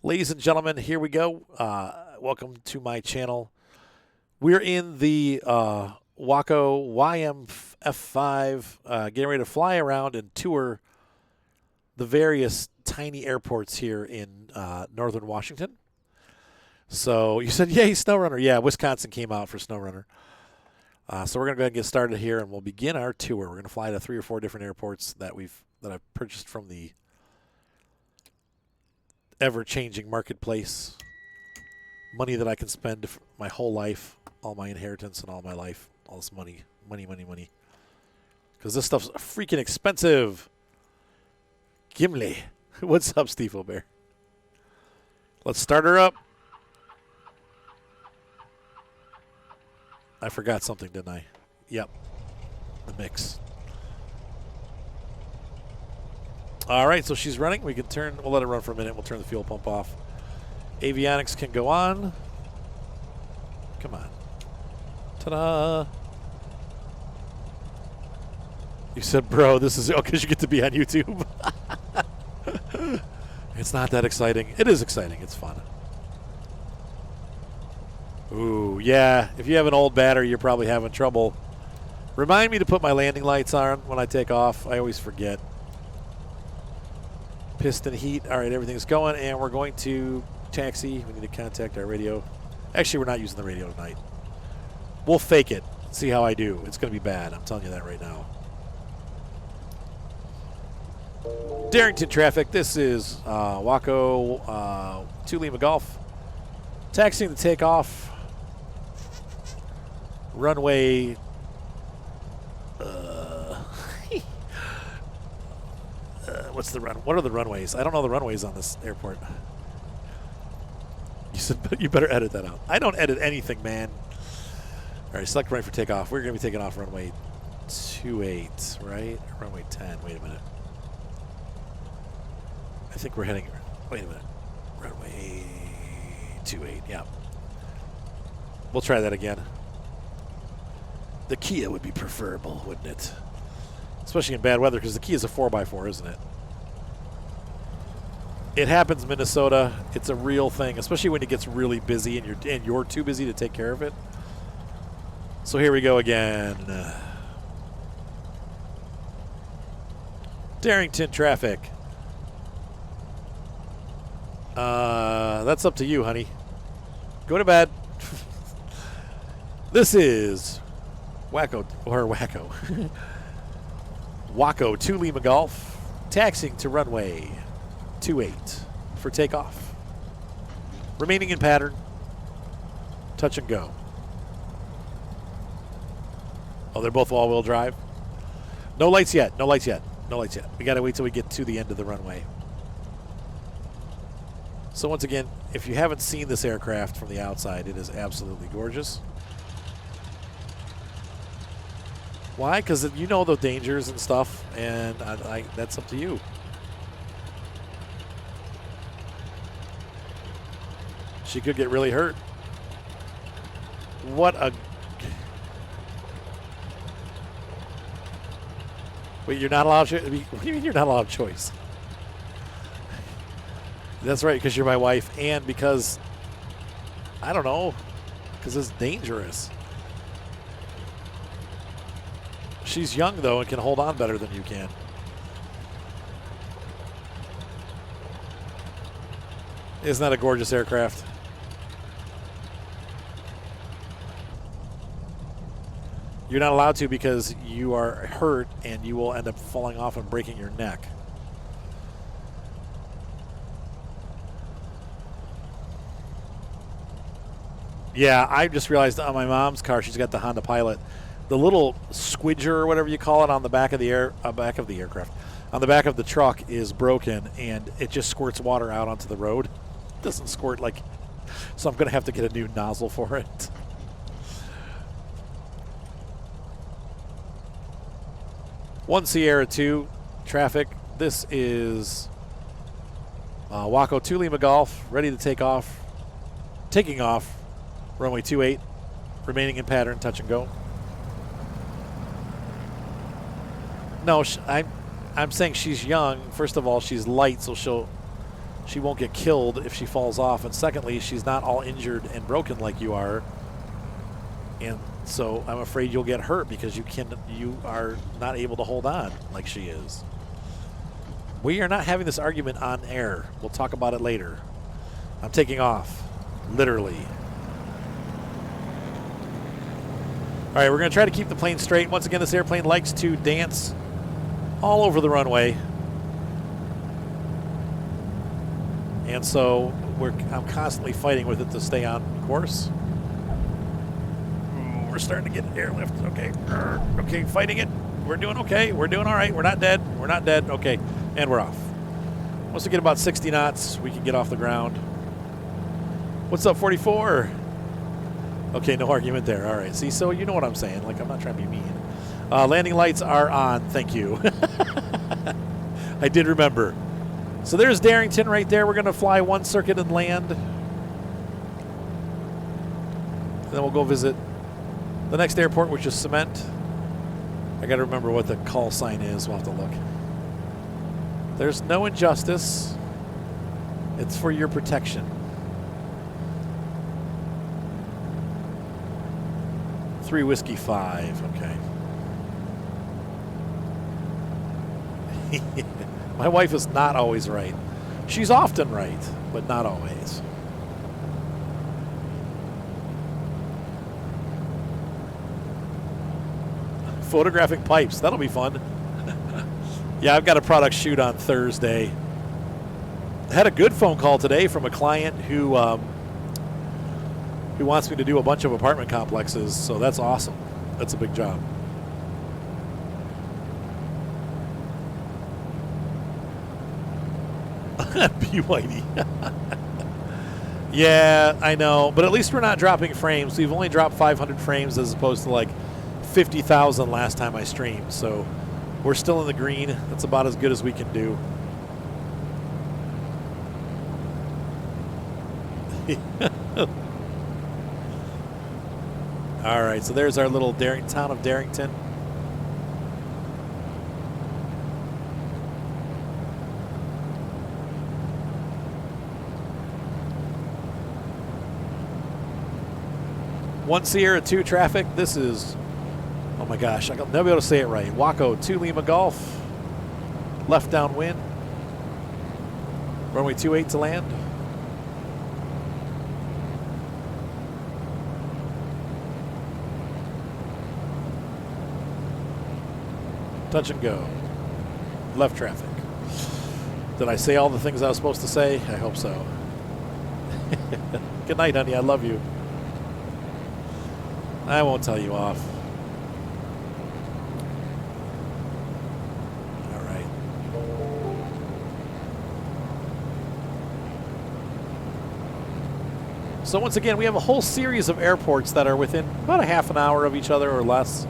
Ladies and gentlemen, here we go. Welcome to my channel. We're in the Waco YMF5, getting ready to fly around and tour the various tiny airports here in northern Washington. So you said, yay, SnowRunner. Yeah, Wisconsin came out for SnowRunner. So we're going to go ahead and get started here, and we'll begin our tour. We're going to fly to 3 or 4 different airports that I've purchased from the ever-changing marketplace. Money that I can spend my whole life, all my inheritance and all my life, all this money. Because this stuff's freaking expensive. Gimli. What's up, Steve O'Bear? Let's start her up. I forgot something, didn't I? Yep. The mix. All right, so she's running. We can turn. We'll let it run for a minute. We'll turn the fuel pump off. Avionics can go on. Come on. Ta-da. You said, bro, this is... Oh, because you get to be on YouTube. It's not that exciting. It is exciting. It's fun. Ooh, yeah. If you have an old battery, you're probably having trouble. Remind me to put my landing lights on when I take off. I always forget. Piston heat. All right, everything's going, and we're going to taxi. We need to contact our radio. Actually, we're not using the radio tonight. We'll fake it. See how I do. It's going to be bad. I'm telling you that right now. Darrington traffic. This is Waco 2 Lima Golf. Taxiing to Takeoff. Runway. What's the run? What are the runways? I don't know the runways on this airport. You said you better edit that out. I don't edit anything, man. All right, select runway for takeoff. We're going to be taking off runway 28, right? Runway 10. Wait a minute. I think we're heading. Wait a minute. Runway 28. Yeah. We'll try that again. The Kia would be preferable, wouldn't it? Especially in bad weather, because the Kia is a 4x4, isn't it? It happens, Minnesota. It's a real thing, especially when it gets really busy and you're too busy to take care of it. So here we go again. Darrington traffic. That's up to you, honey. Go to bed. This is Waco. Waco 2 Lima Golf, taxiing to runway 28 for takeoff. Remaining in pattern. Touch and go. Oh, they're both all-wheel drive. No lights yet. No lights yet. No lights yet. We got to wait till we get to the end of the runway. So once again, if you haven't seen this aircraft from the outside, it is absolutely gorgeous. Why? Because you know the dangers and stuff, and that's up to you. She could get really hurt. What a... Wait, you're not allowed... What do you mean you're not allowed choice? That's right, because you're my wife, and because... I don't know. Because it's dangerous. She's young, though, and can hold on better than you can. Isn't that a gorgeous aircraft? You're not allowed to because you are hurt and you will end up falling off and breaking your neck. Yeah, I just realized on my mom's car, she's got the Honda Pilot. The little squidger or whatever you call it on the back of the aircraft, on the back of the truck is broken, and it just squirts water out onto the road. It doesn't squirt like, so I'm going to have to get a new nozzle for it. One Sierra 2 traffic. This is Waco 2 Lima Golf, ready to take off. Taking off, runway 28, remaining in pattern, touch and go. No, I'm saying she's young. First of all, she's light, so she won't get killed if she falls off. And secondly, she's not all injured and broken like you are. And so I'm afraid you'll get hurt because you are not able to hold on like she is. We are not having this argument on air. We'll talk about it later. I'm taking off, literally. All right, we're going to try to keep the plane straight. Once again, this airplane likes to dance all over the runway. And so I'm constantly fighting with it to stay on course. We're starting to get airlift. Okay. Okay, fighting it. We're doing okay. We're doing all right. We're not dead. We're not dead. Okay. And we're off. Once we get about 60 knots, we can get off the ground. What's up, 44? Okay, no argument there. All right. See, so you know what I'm saying. Like, I'm not trying to be mean. Landing lights are on. Thank you. I did remember. So there's Darrington right there. We're going to fly one circuit and land. And then we'll go visit the next airport, which is Cement. I got to remember what the call sign is. We'll have to look. There's no injustice. It's for your protection. Three Whiskey 5. Okay. My wife is not always right. She's often right, but not always. Photographic pipes. That'll be fun. Yeah, I've got a product shoot on Thursday. I had a good phone call today from a client who wants me to do a bunch of apartment complexes, so that's awesome. That's a big job. BYD. Yeah, I know, but at least we're not dropping frames. We've only dropped 500 frames as opposed to like 50,000 last time I streamed, so we're still in the green. That's about as good as we can do. All right, so there's our little town of Darrington. One Sierra 2 traffic. This is, oh my gosh, I'll never be able to say it right. Waco 2 Lima Golf. Left downwind. Runway 28 to land. Touch and go. Left traffic. Did I say all the things I was supposed to say? I hope so. Good night, honey. I love you. I won't tell you off. All right. So once again, we have a whole series of airports that are within about a half an hour of each other or less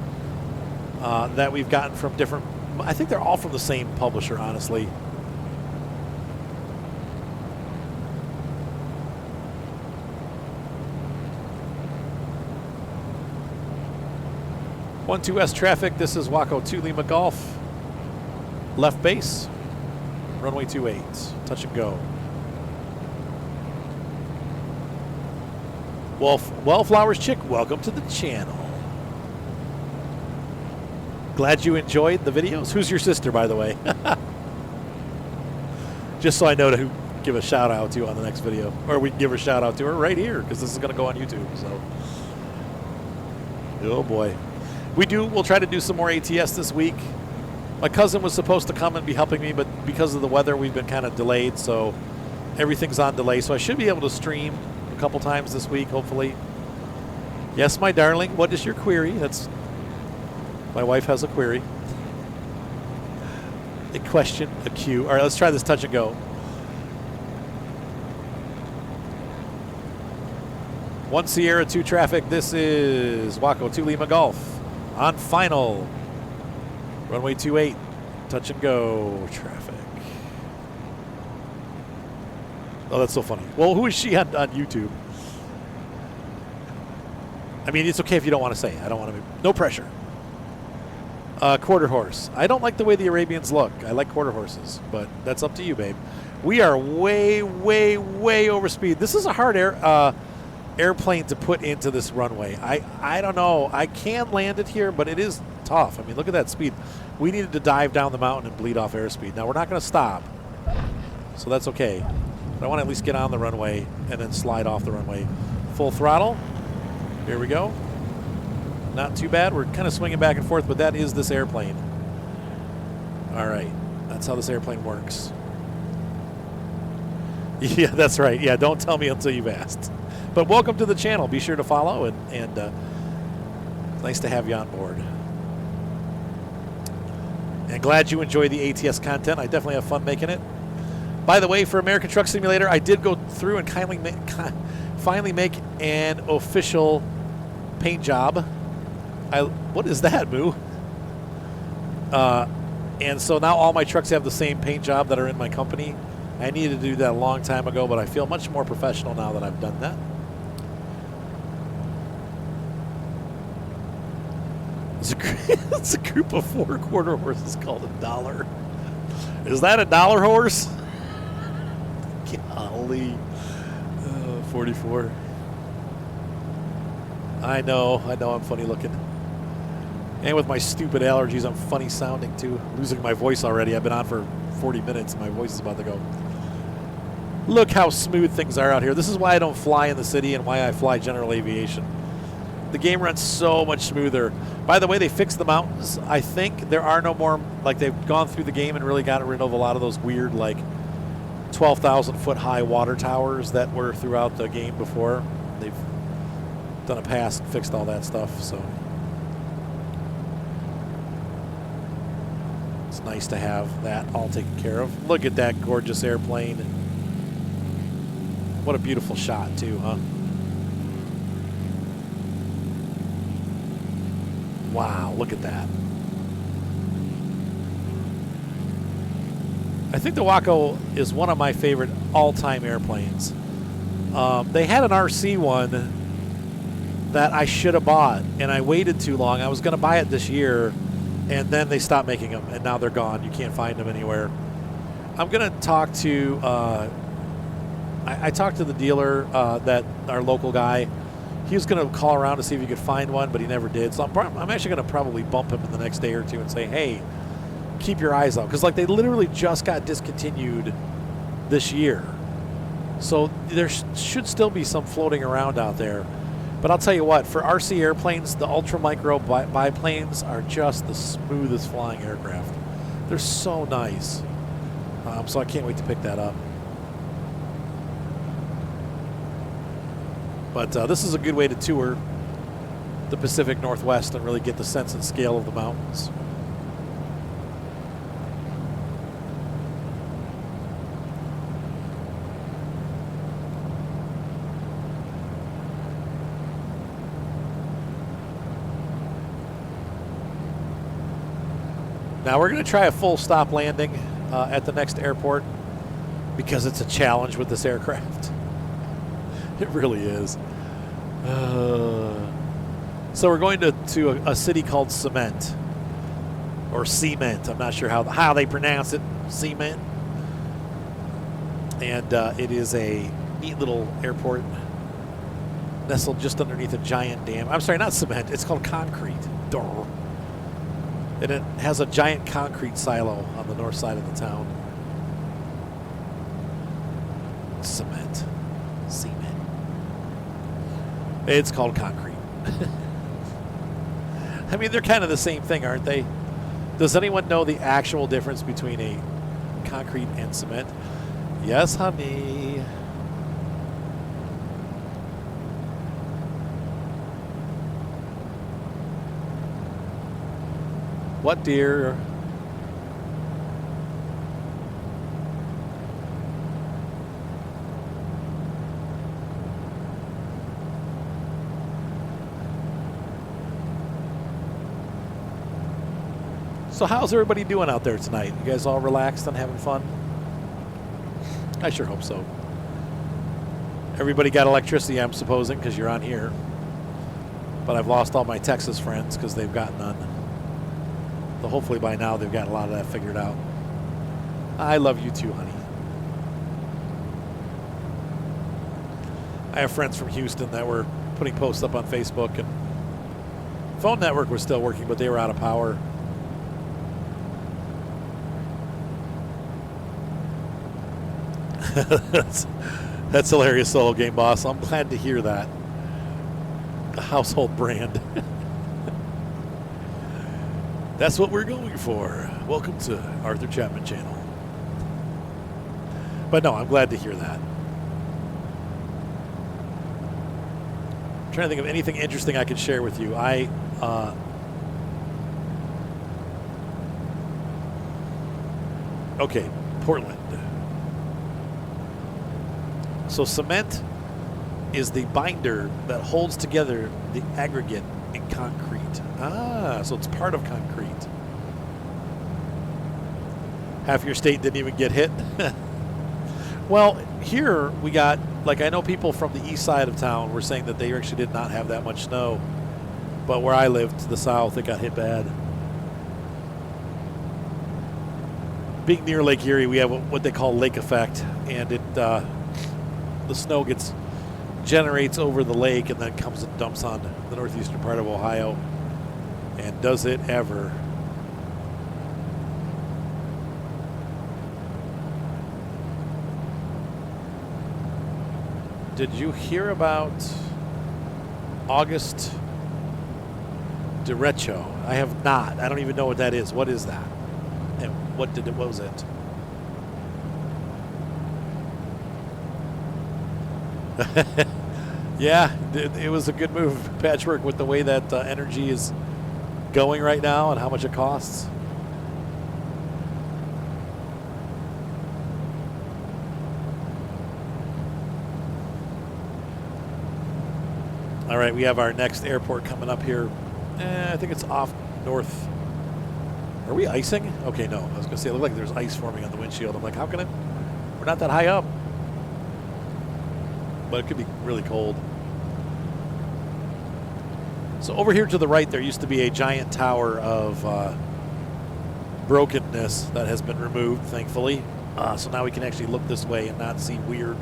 that we've gotten from different, I think they're all from the same publisher, honestly. One 2S traffic. This is Waco 2 Lima Golf. Left base. Runway 28. Touch and go. Wellflowers Chick, welcome to the channel. Glad you enjoyed the videos. Who's your sister, by the way? Just so I know to give a shout out to on the next video. Or we can give a shout out to her right here, because this is going to go on YouTube. So, oh boy. We'll try to do some more ATS this week. My cousin was supposed to come and be helping me, but because of the weather, we've been kind of delayed, so everything's on delay. So I should be able to stream a couple times this week, hopefully. Yes, my darling, what is your query? My wife has a query. A question, a cue. All right, let's try this touch and go. One Sierra 2 traffic. This is Waco 2 Lima Golf. On final. Runway 28. Touch and go traffic. Oh, that's so funny. Well, who is she on YouTube? I mean, it's okay if you don't want to say it. I don't want to be. No pressure. Quarter horse. I don't like the way the Arabians look. I like quarter horses, but that's up to you, babe. We are way, way, way over speed. This is a hard airplane to put into this runway. I don't know. I can land it here, but it is tough. I mean, look at that speed. We needed to dive down the mountain and bleed off airspeed. Now, we're not going to stop, so that's okay. But I want to at least get on the runway and then slide off the runway. Full throttle. Here we go. Not too bad. We're kind of swinging back and forth, but that is this airplane. All right. That's how this airplane works. Yeah, that's right. Yeah, don't tell me until you've asked. But welcome to the channel. Be sure to follow, and nice to have you on board. And glad you enjoy the ATS content. I definitely have fun making it. By the way, for American Truck Simulator, I did go through and finally make an official paint job. What is that, Moo? And so now all my trucks have the same paint job that are in my company. I needed to do that a long time ago, but I feel much more professional now that I've done that. It's a group of 4 quarter horses called a dollar. Is that a dollar horse? Golly. 44. I know I'm funny looking. And with my stupid allergies, I'm funny sounding too. Losing my voice already. I've been on for 40 minutes and my voice is about to go. Look how smooth things are out here. This is why I don't fly in the city and why I fly general aviation. The game runs so much smoother. By the way, they fixed the mountains. I think there are no more, like they've gone through the game and really gotten rid of a lot of those weird, like 12,000 foot high water towers that were throughout the game before. They've done a pass and fixed all that stuff, so it's nice to have that all taken care of. Look at that gorgeous airplane. What a beautiful shot too, huh? Wow, look at that. I think the Waco is one of my favorite all-time airplanes. They had an RC one that I should have bought, and I waited too long. I was going to buy it this year, and then they stopped making them, and now they're gone. You can't find them anywhere. I'm going to talk to... I talked to the dealer, that our local guy. He was going to call around to see if he could find one, but he never did. So I'm actually going to probably bump him in the next day or two and say, hey, keep your eyes out. Because like they literally just got discontinued this year. So there should still be some floating around out there. But I'll tell you what, for RC airplanes, the ultra micro biplanes are just the smoothest flying aircraft. They're so nice. So I can't wait to pick that up. But this is a good way to tour the Pacific Northwest and really get the sense and scale of the mountains. Now we're going to try a full stop landing at the next airport because it's a challenge with this aircraft. It really is. So we're going to a city called Cement, or Cement. I'm not sure how they pronounce it. Cement. And it is a neat little airport nestled just underneath a giant dam. I'm sorry, not cement. It's called concrete. Duh. And it has a giant concrete silo on the north side of the town. Cement. Cement. It's called concrete. I mean, they're kind of the same thing, aren't they? Does anyone know the actual difference between a concrete and cement? Yes, honey. What, dear? So how's everybody doing out there tonight? You guys all relaxed and having fun? I sure hope so. Everybody got electricity, I'm supposing, because you're on here. But I've lost all my Texas friends because they've got none. So hopefully by now they've got a lot of that figured out. I love you too, honey. I have friends from Houston that were putting posts up on Facebook, and phone network was still working, but they were out of power. That's hilarious, Solo Game Boss. I'm glad to hear that. A household brand. That's what we're going for. Welcome to Arthur Chapman Channel. But no, I'm glad to hear that. I'm trying to think of anything interesting I could share with you. Okay, Portland. So cement is the binder that holds together the aggregate in concrete. Ah, so it's part of concrete. Half your state didn't even get hit. Well, here we got, like, I know people from the east side of town were saying that they actually did not have that much snow. But where I lived, to the south, it got hit bad. Being near Lake Erie, we have what they call lake effect, and the snow generates over the lake and then comes and dumps on the northeastern part of Ohio. And does it ever? Did you hear about August derecho? I have not. I don't even know what that is. What is that? And what was it? Yeah, it was a good move, Patchwork, with the way that energy is going right now and how much it costs. All right, we have our next airport coming up here. I think it's off north. Are we icing? Okay, no. I was going to say, it looked like there's ice forming on the windshield. I'm like, how can it? We're not that high up. But it could be really cold. So over here to the right, there used to be a giant tower of brokenness that has been removed, thankfully. So now we can actually look this way and not see weird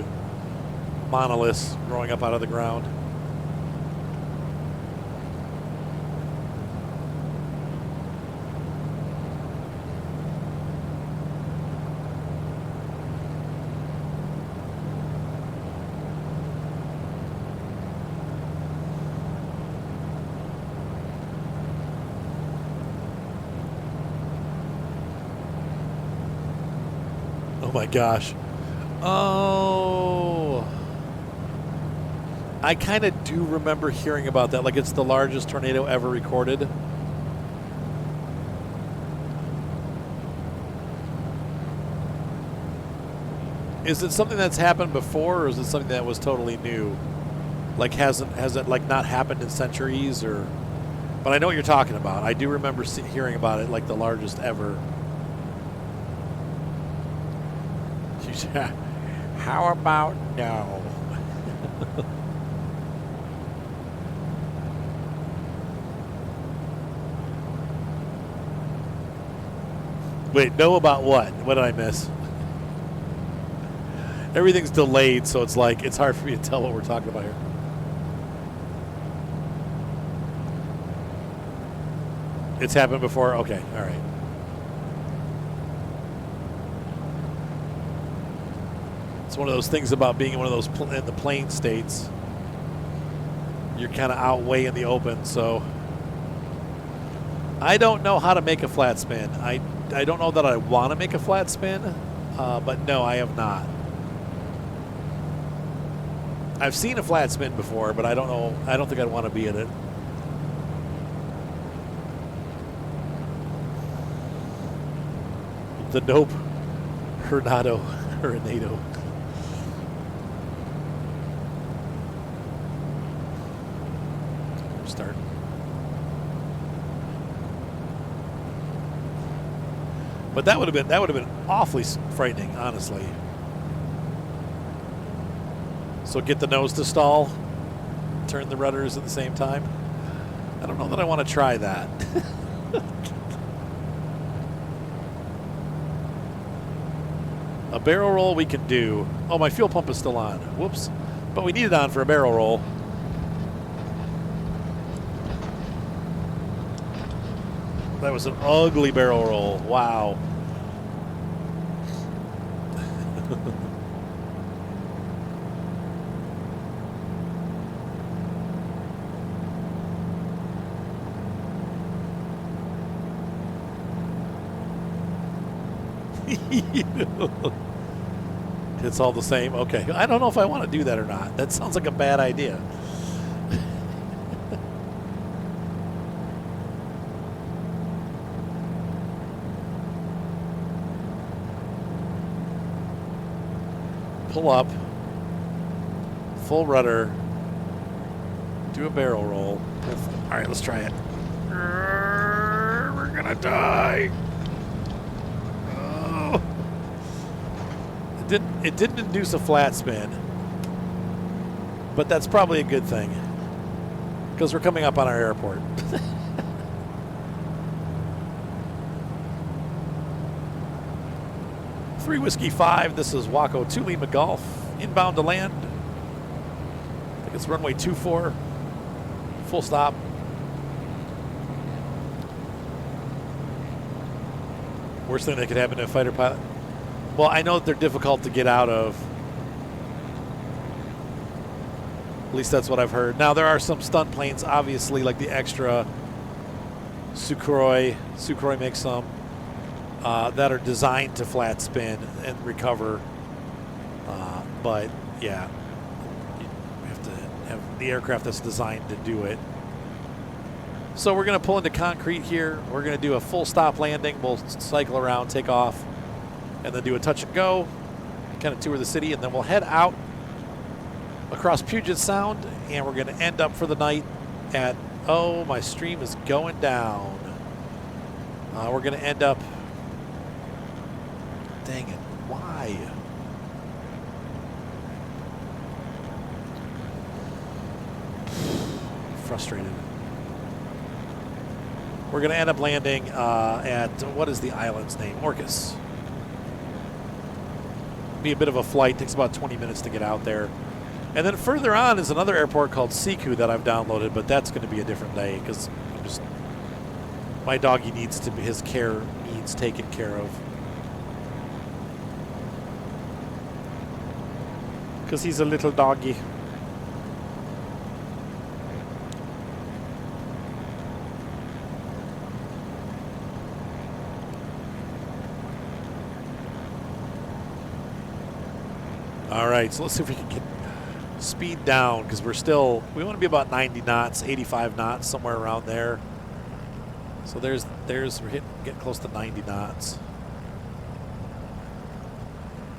monoliths growing up out of the ground. Oh my gosh. Oh. I kind of do remember hearing about that. Like, it's the largest tornado ever recorded. Is it something that's happened before, or is it something that was totally new? Like, has it like not happened in centuries, or? But I know what you're talking about. I do remember hearing about it, like the largest ever. How about no? Wait, no about what? What did I miss? Everything's delayed, so it's like it's hard for me to tell what we're talking about here. It's happened before? Okay, all right. It's one of those things about being in one of those in the plain states. You're kind of out way in the open, so I don't know how to make a flat spin. I don't know that I want to make a flat spin, but no, I have not. I've seen a flat spin before, but I don't know. I don't think I'd want to be in it. The nope, Hernado. Start. But that would have been awfully frightening, honestly. So get the nose to stall, turn the rudders at the same time. I don't know that I want to try that. A barrel roll we can do. Oh, my fuel pump is still on. Whoops. But we need it on for a barrel roll. That was an ugly barrel roll. Wow. It's all the same. Okay. I don't know if I want to do that or not. That sounds like a bad idea. Pull up. Full rudder. Do a barrel roll. All right, let's try it. We're going to die. It didn't induce a flat spin, but that's probably a good thing because we're coming up on our airport. 3 Whiskey 5, this is Waco Lima Golf, inbound to land. I think it's runway 24, full stop. Worst thing that could happen to a fighter pilot. Well, I know that they're difficult to get out of. At least that's what I've heard. Now, there are some stunt planes, obviously, like the extra Sukhoi. Sukhoi makes some that are designed to flat spin and recover. But, yeah, you have to have the aircraft that's designed to do it. So we're going to pull into concrete here. We're going to do a full stop landing. We'll cycle around, take off, and then do a touch and go, kind of tour the city, and then we'll head out across Puget Sound, and we're going to end up for the night at, oh, my stream is going down. We're going to end up, dang it, why? Frustrated. We're going to end up landing at, what is the island's name? Orcas. Be a bit of a flight, takes about 20 minutes to get out there. And then further on is another airport called Siku that I've downloaded, but that's going to be a different day because my doggy needs to be, his care needs taken care of. Because he's a little doggy. All right, so let's see if we can get speed down because we want to be about 90 knots, 85 knots, somewhere around there. So we're getting close to 90 knots.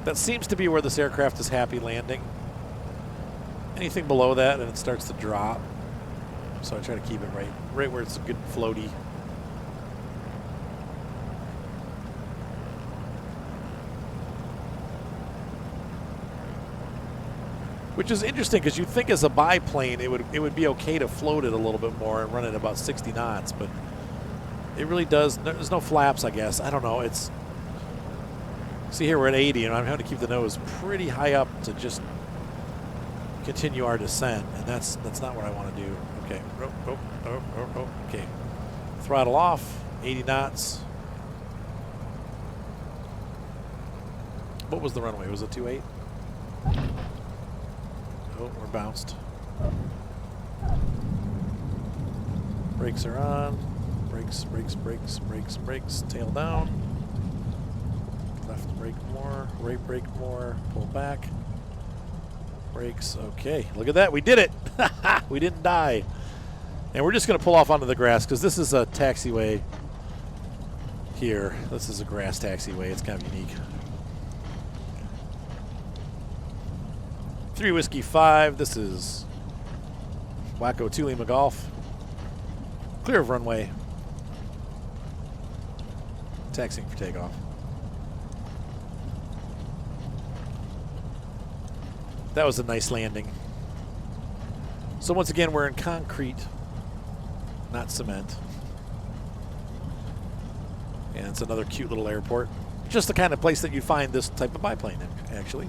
That seems to be where this aircraft is happy landing. Anything below that and it starts to drop. So I try to keep it right where it's good and floaty. Which is interesting because you'd think as a biplane it would be okay to float it a little bit more and run it about 60 knots, but it really does. There's no flaps, I guess. I don't know. It's, see here we're at 80 and I'm having to keep the nose pretty high up to just continue our descent, and that's not what I want to do. Okay, okay. Throttle off, 80 knots. What was the runway? Was it 28? Oh, we're bounced. Brakes are on. Brakes, brakes, brakes, brakes, brakes. Tail down. Left brake more. Right brake more. Pull back. Brakes. Okay. Look at that. We did it. We didn't die. And we're just going to pull off onto the grass because this is a taxiway here. This is a grass taxiway. It's kind of unique. 3 Whiskey 5, this is Waco Lima Golf. Clear of runway. Taxiing for takeoff. That was a nice landing. So once again, we're in concrete, not cement. And it's another cute little airport. Just the kind of place that you find this type of biplane in, actually.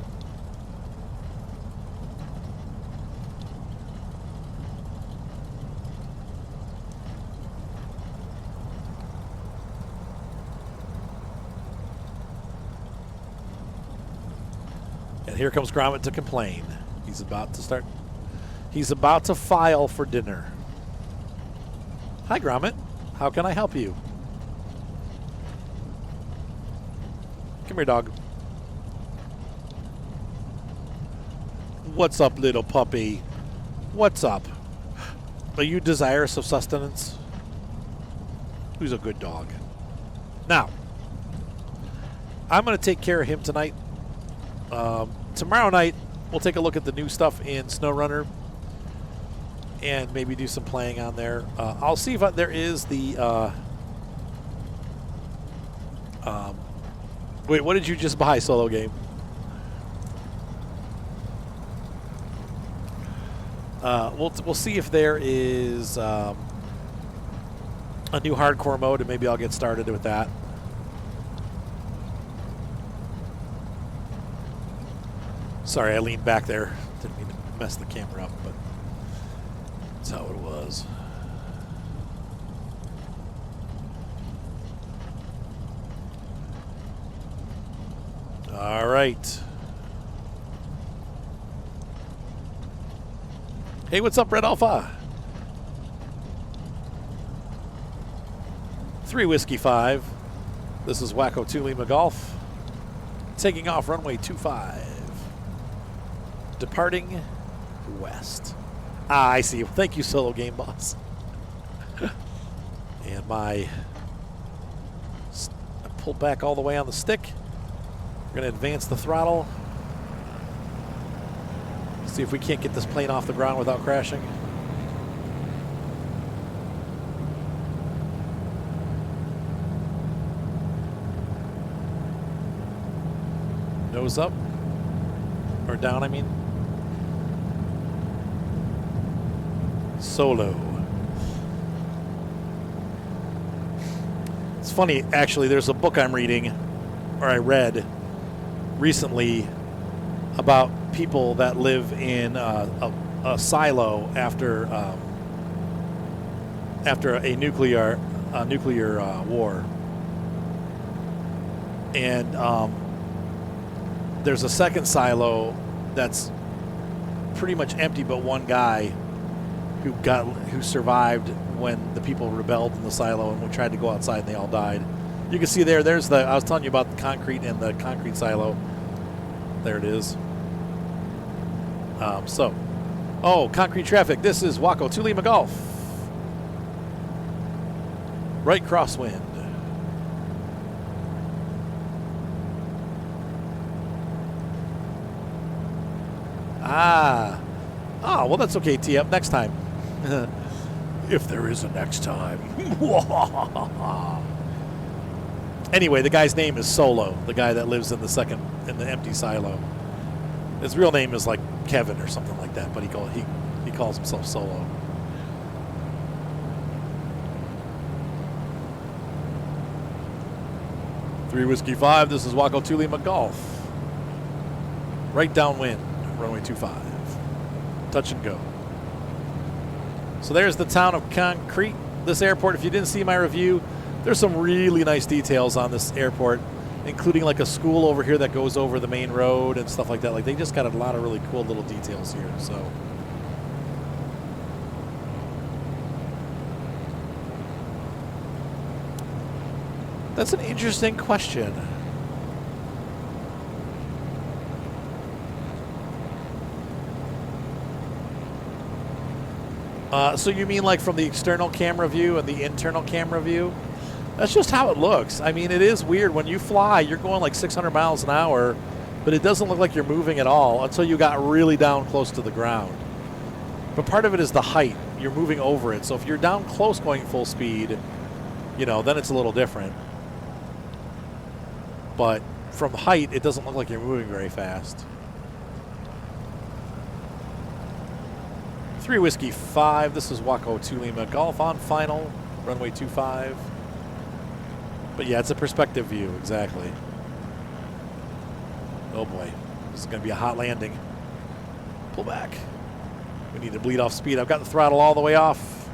here comes Gromit to complain. He's about to start. He's about to file for dinner. Hi, Gromit. How can I help you? Come here, dog. What's up, little puppy? What's up? Are you desirous of sustenance? Who's a good dog? Now, I'm going to take care of him tonight. Tomorrow night, we'll take a look at the new stuff in SnowRunner and maybe do some playing on there. I'll see if there is the... wait, what did you just buy, Solo Game? We'll see if there is a new hardcore mode, and maybe I'll get started with that. Sorry, I leaned back there. Didn't mean to mess the camera up, but that's how it was. All right. Hey, what's up, Red Alpha? 3 Whiskey 5. This is Waco 2 Lima Golf. Taking off runway 25. Departing west. Ah, I see. Thank you, Solo Game Boss. And I pulled back all the way on the stick. We're going to advance the throttle. See if we can't get this plane off the ground without crashing. Nose up. Or down, I mean. Solo. It's funny, actually, there's a book I'm reading, or I read recently, about people that live in a silo after a nuclear war, and there's a second silo that's pretty much empty, but one guy who survived when the people rebelled in the silo and tried to go outside, and they all died. You can see there's the, I was telling you about the concrete and the concrete silo. There it is. Concrete traffic. This is Waco 2 Lima Golf. Right crosswind. Oh, well, that's okay, T-Up. Next time. If there is a next time. Anyway, the guy's name is Solo, the guy that lives in the empty silo. His real name is like Kevin or something like that, but he calls himself Solo. Three Whiskey 5, this is Waco 2 Lima Golf. Right downwind, runway 25. Touch and go. So there's the town of Concrete. This airport, if you didn't see my review, there's some really nice details on this airport, including like a school over here that goes over the main road and stuff like that. Like, they just got a lot of really cool little details here. So that's an interesting question. So you mean like from the external camera view and the internal camera view? That's just how it looks. I mean, it is weird. When you fly, you're going like 600 miles an hour, but it doesn't look like you're moving at all until you got really down close to the ground. But part of it is the height. You're moving over it. So if you're down close going full speed, you know, then it's a little different. But from height, it doesn't look like you're moving very fast. 3 Whiskey 5, this is Waco 2 Lima Golf on final, runway 25. But yeah, it's a perspective view, exactly. Oh boy, this is going to be a hot landing. Pull back. We need to bleed off speed. I've got the throttle all the way off.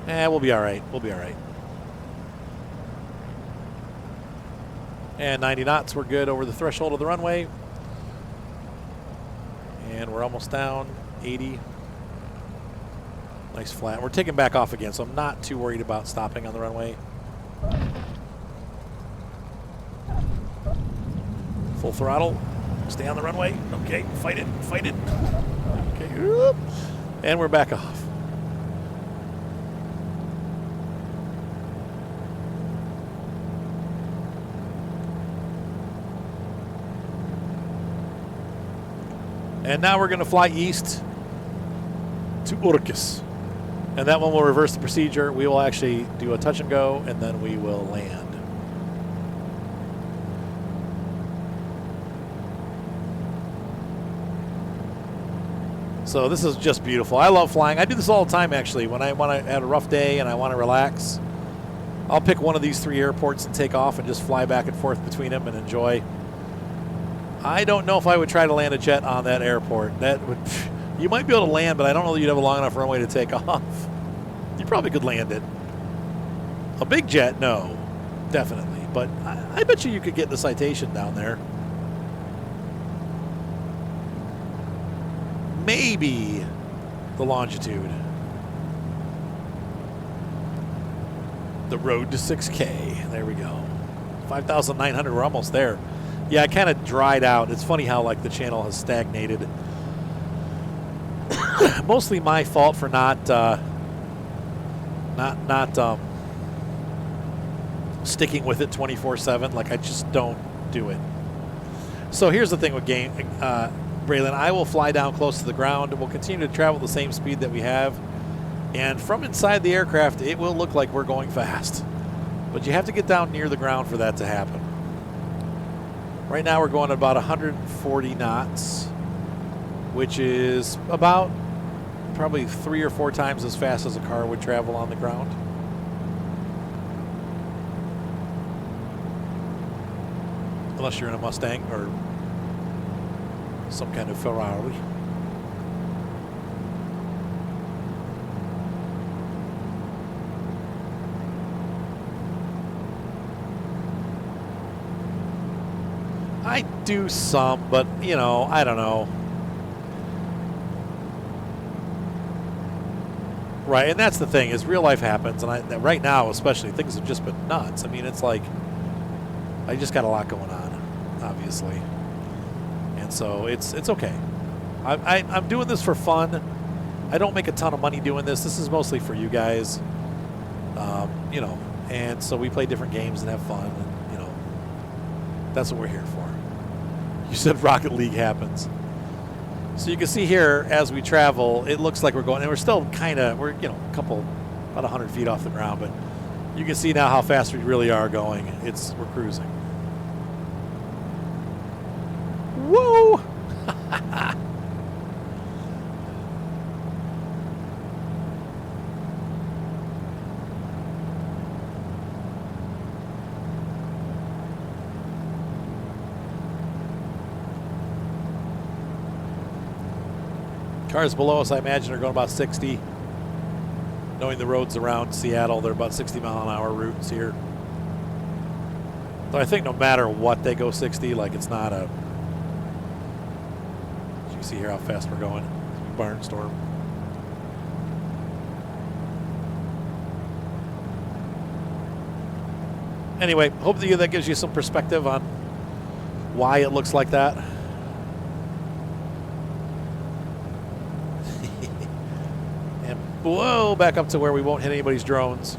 We'll be all right. We'll be all right. And 90 knots, we're good over the threshold of the runway. And we're almost down, 80. Nice flat. We're taking back off again, so I'm not too worried about stopping on the runway. Full throttle. Stay on the runway. Okay, fight it, fight it. Okay, whoop. And we're back off. And now we're going to fly east to Orcas. And that one will reverse the procedure. We will actually do a touch and go, and then we will land. So this is just beautiful. I love flying. I do this all the time, actually. When I want to have a rough day and I want to relax, I'll pick one of these 3 airports and take off and just fly back and forth between them and enjoy. I don't know if I would try to land a jet on that airport. That would, you might be able to land, but I don't know that you'd have a long enough runway to take off. You probably could land it. A big jet, no, definitely. But I bet you could get the citation down there. Maybe the longitude. The road to 6K. There we go. 5,900. We're almost there. Yeah, it kind of dried out. It's funny how like the channel has stagnated. Mostly my fault for not sticking with it 24/7. Like I just don't do it. So here's the thing with Braylon. I will fly down close to the ground. We'll continue to travel the same speed that we have, and from inside the aircraft, it will look like we're going fast. But you have to get down near the ground for that to happen. Right now we're going at about 140 knots, which is about probably 3 or 4 times as fast as a car would travel on the ground. Unless you're in a Mustang or some kind of Ferrari. I do some, but, you know, I don't know. Right, and that's the thing, is real life happens, and right now, especially, things have just been nuts. I mean, it's like, I just got a lot going on, obviously. And so, it's okay. I'm doing this for fun. I don't make a ton of money doing this. This is mostly for you guys. You know, and so we play different games and have fun, and, you know, that's what we're here for. You said Rocket League happens. So you can see here as we travel, it looks like we're going, and we're still kind of, we're, you know, about 100 feet off the ground, but you can see now how fast we really are going. We're cruising. Woo! Cars below us, I imagine, are going about 60. Knowing the roads around Seattle, they're about 60-mile-an-hour routes here. So I think no matter what, they go 60. Like, it's not a... You can see here how fast we're going. Barnstorm. Anyway, hope that gives you some perspective on why it looks like that. Whoa, back up to where we won't hit anybody's drones.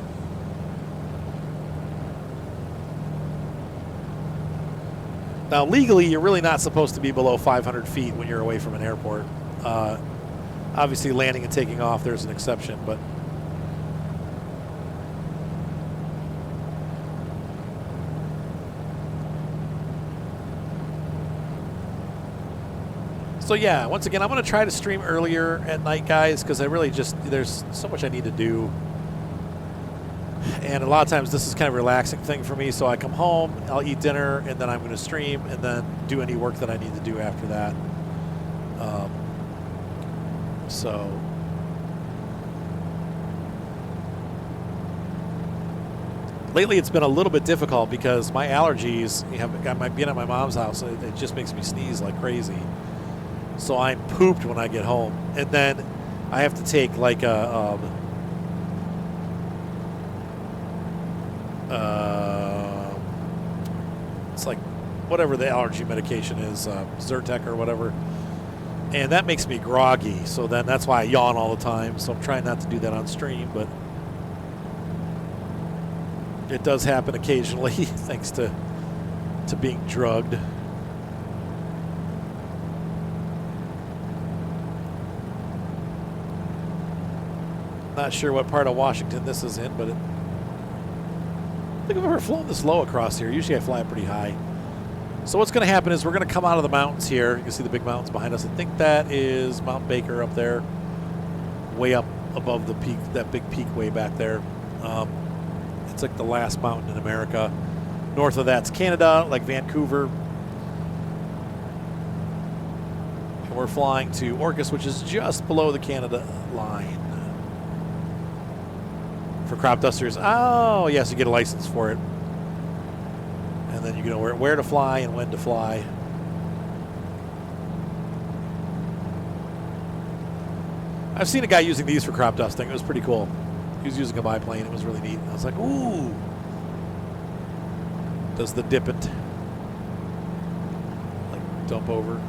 Now, legally, you're really not supposed to be below 500 feet when you're away from an airport. Obviously, landing and taking off, there's an exception, but... So yeah, once again, I'm going to try to stream earlier at night, guys, because I really there's so much I need to do. And a lot of times this is kind of a relaxing thing for me, so I come home, I'll eat dinner, and then I'm going to stream, and then do any work that I need to do after that. So... Lately, it's been a little bit difficult because my allergies being at my mom's house. It just makes me sneeze like crazy. So I'm pooped when I get home, and then I have to take like a it's like whatever the allergy medication is, Zyrtec or whatever, and that makes me groggy. So then that's why I yawn all the time. So I'm trying not to do that on stream, but it does happen occasionally thanks to being drugged. Not sure what part of Washington this is in, but I think I've ever flown this low across here. Usually I fly pretty high. So what's going to happen is we're going to come out of the mountains here. You can see the big mountains behind us. I think that is Mount Baker up there, way up above the peak, that big peak way back there. It's like the last mountain in America. North of that's Canada, like Vancouver. And we're flying to Orcas, which is just below the Canada line. For crop dusters, oh yes, you get a license for it, and then you know where to fly and when to fly. I've seen a guy using these for crop dusting. It was pretty cool. He was using a biplane. It was really neat. I was like, ooh, does the dip it, like dump over?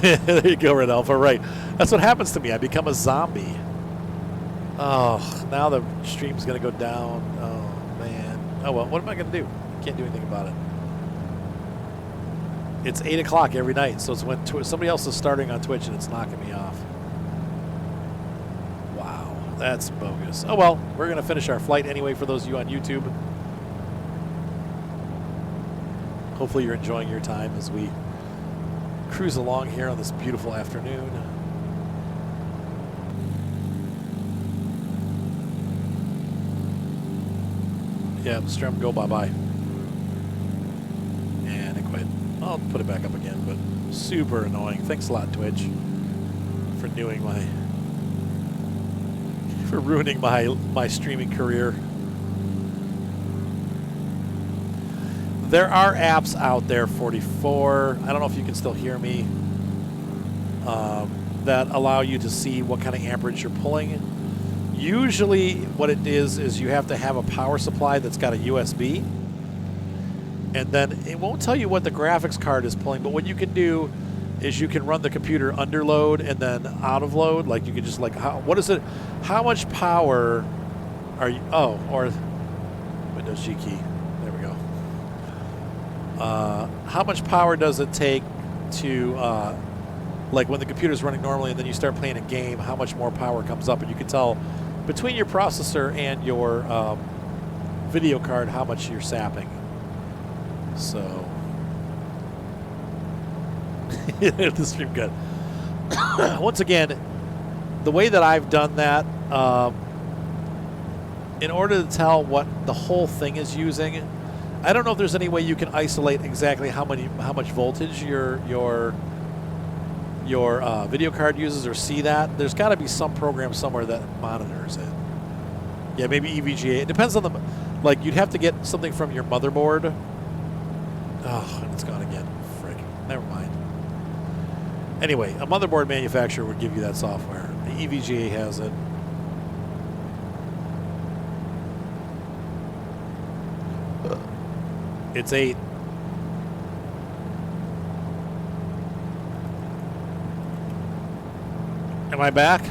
There you go, Red Alpha. Right. That's what happens to me. I become a zombie. Oh, now the stream's going to go down. Oh, man. Oh, well, what am I going to do? I can't do anything about it. It's 8 o'clock every night, so it's when somebody else is starting on Twitch and it's knocking me off. Wow, that's bogus. Oh, well, we're going to finish our flight anyway for those of you on YouTube. Hopefully you're enjoying your time as we cruise along here on this beautiful afternoon. Yeah, Strum, go bye-bye. And it quit. I'll put it back up again, but super annoying. Thanks a lot, Twitch, for ruining my streaming career. There are apps out there, 44. I don't know if you can still hear me. That allow you to see what kind of amperage you're pulling. Usually what it is you have to have a power supply that's got a USB. And then it won't tell you what the graphics card is pulling, but what you can do is you can run the computer under load and then out of load. Like you could just like, what is it? How much power are you, oh, or Windows G key. There we go. How much power does it take to, like when the computer's running normally and then you start playing a game, how much more power comes up? And you can tell between your processor and your video card how much you're sapping. So, the stream good. Once again, the way that I've done that, in order to tell what the whole thing is using, I don't know if there's any way you can isolate exactly how much voltage your video card uses or see that. There's got to be some program somewhere that monitors it. Yeah, maybe EVGA. It depends on the, like you'd have to get something from your motherboard. Oh, and it's gone again. Frick. Never mind. Anyway, a motherboard manufacturer would give you that software. The EVGA has it. It's 8. Am I back?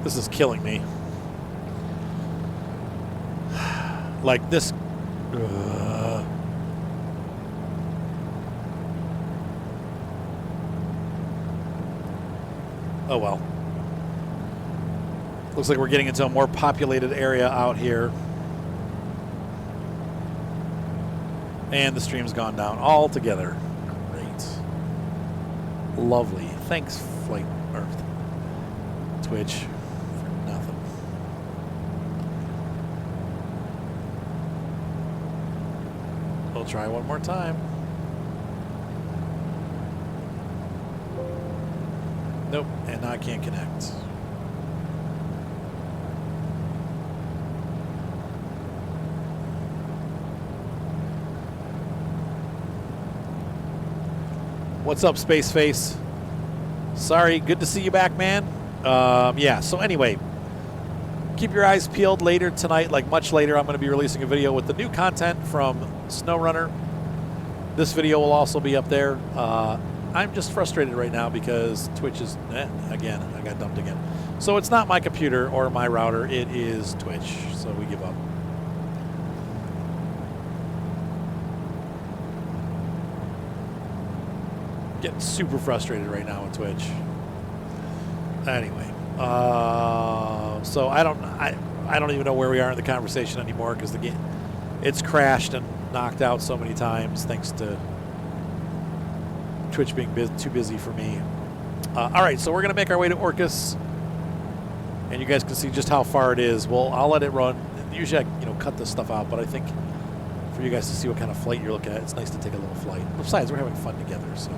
This is killing me. Like this. Oh well. Looks like we're getting into a more populated area out here. And the stream's gone down altogether. Great. Lovely. Thanks, Flight Earth. Twitch. For nothing. We'll try one more time. Nope, and now I can't connect. What's up, Space Face? Sorry, good to see you back, man. Yeah, so anyway, keep your eyes peeled later tonight, like much later. I'm going to be releasing a video with the new content from SnowRunner. This video will also be up there. I'm just frustrated right now because Twitch is, again, I got dumped again. So it's not my computer or my router, it is Twitch, so we give up. Getting super frustrated right now with Twitch. Anyway, so I don't even know where we are in the conversation anymore because the game, it's crashed and knocked out so many times thanks to Twitch being too busy for me. All right, so we're gonna make our way to Orcas, and you guys can see just how far it is. Well, I'll let it run. Usually, I cut this stuff out, but I think for you guys to see what kind of flight you're looking at, it's nice to take a little flight. Besides, we're having fun together, so.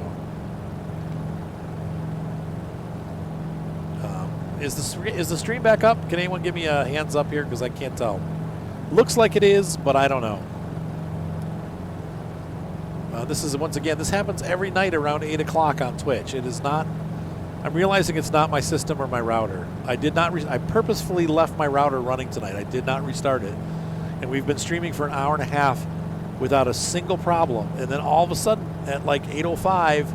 Is the stream back up? Can anyone give me a hands up here? Because I can't tell. Looks like it is, but I don't know. This is, once again, this happens every night around 8 o'clock on Twitch. It is not, I'm realizing it's not my system or my router. I purposefully left my router running tonight. I did not restart it. And we've been streaming for an hour and a half without a single problem. And then all of a sudden, at like 8:05,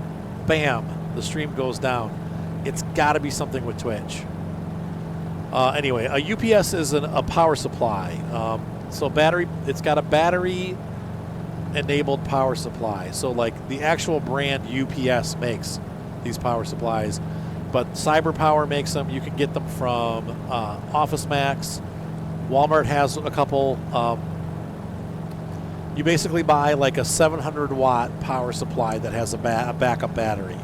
bam, the stream goes down. It's got to be something with Twitch. Anyway, a UPS is a power supply. So battery, it's got a battery-enabled power supply. So like the actual brand UPS makes these power supplies, but Cyber Power makes them. You can get them from Office Max. Walmart has a couple. You basically buy like a 700-watt power supply that has a backup battery.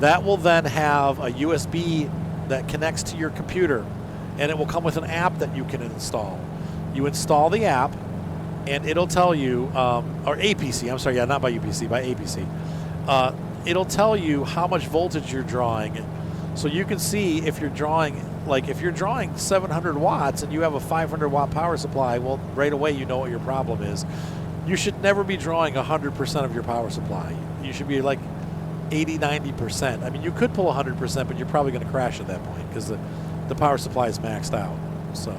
That will then have a USB that connects to your computer, and it will come with an app that you can install. You install the app, and it'll tell you, or APC, I'm sorry, yeah, not by UPC, by APC. It'll tell you how much voltage you're drawing, so you can see if you're drawing, like if you're drawing 700 watts and you have a 500-watt power supply, well, right away you know what your problem is. You should never be drawing 100% of your power supply. You should be like 80-90%. I mean, you could pull 100%, but you're probably going to crash at that point because the power supply is maxed out. So,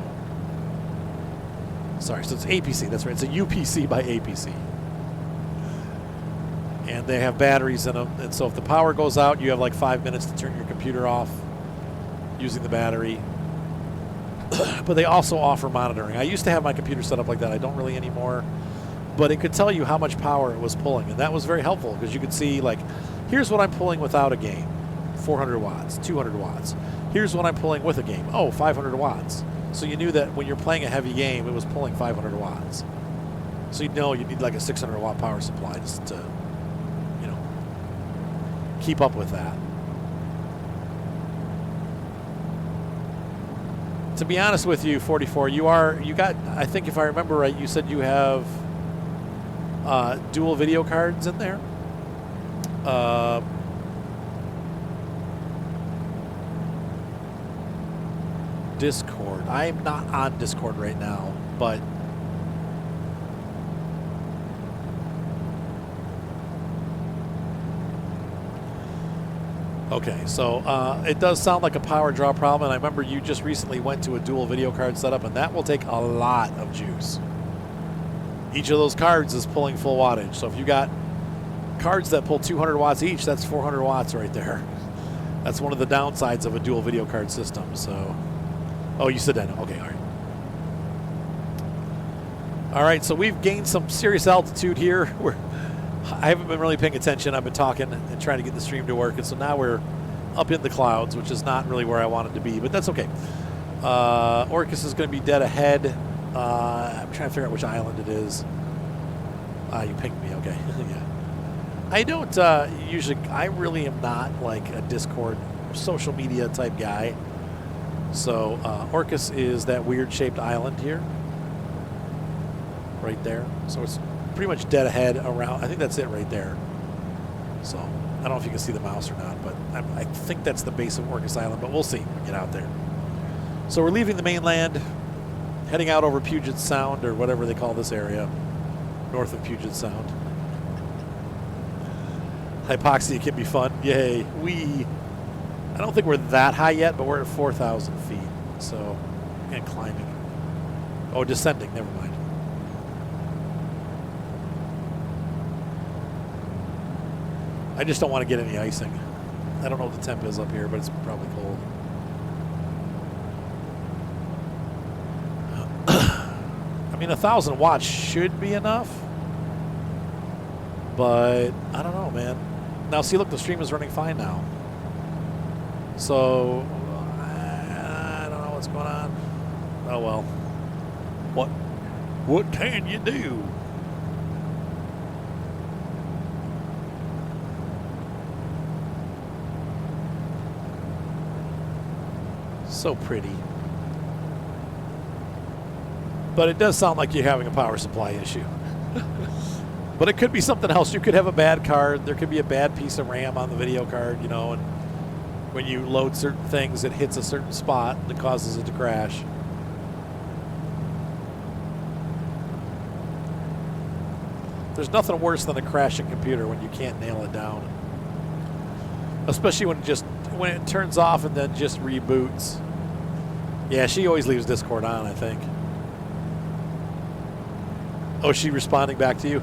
sorry, so it's APC. That's right. It's a UPC by APC. And they have batteries in them. And so if the power goes out, you have like 5 minutes to turn your computer off using the battery. But they also offer monitoring. I used to have my computer set up like that. I don't really anymore. But it could tell you how much power it was pulling. And that was very helpful because you could see, like, here's what I'm pulling without a game, 400 watts, 200 watts. Here's what I'm pulling with a game, 500 watts. So you knew that when you're playing a heavy game, it was pulling 500 watts. So you know you need like a 600-watt power supply just to, keep up with that. To be honest with you, 44, you got, I think if I remember right, you said you have dual video cards in there. Discord. I am not on Discord right now, but okay, so it does sound like a power draw problem, and I remember you just recently went to a dual video card setup, and that will take a lot of juice. Each of those cards is pulling full wattage, so if you got cards that pull 200 watts each, that's 400 watts right there. That's one of the downsides of a dual video card system. So, oh, you said that. Okay, all right. All right, so we've gained some serious altitude here. I haven't been really paying attention. I've been talking and trying to get the stream to work, and so now we're up in the clouds, which is not really where I wanted to be, but that's okay. Orcas is going to be dead ahead. I'm trying to figure out which island it is. You pinged me, okay. Yeah. I don't usually, I really am not like a Discord social media type guy. So Orcas is that weird shaped island here. Right there. So it's pretty much dead ahead around, I think that's it right there. So I don't know if you can see the mouse or not, but I think that's the base of Orcas Island, but we'll see when we get out there. So we're leaving the mainland, heading out over Puget Sound, or whatever they call this area, north of Puget Sound. Hypoxia can be fun. Yay. I don't think we're that high yet, but we're at 4,000 feet. So, and climbing. Oh, descending. Never mind. I just don't want to get any icing. I don't know what the temp is up here, but it's probably cold. I mean, 1,000 watts should be enough. But, I don't know, man. Now, see, look, the stream is running fine now. So, I don't know what's going on. Oh, well. What can you do? So pretty. But it does sound like you're having a power supply issue. But it could be something else. You could have a bad card. There could be a bad piece of RAM on the video card, you know, and when you load certain things, it hits a certain spot that causes it to crash. There's nothing worse than a crashing computer when you can't nail it down. Especially when it turns off and then just reboots. Yeah, she always leaves Discord on, I think. Oh, is she responding back to you?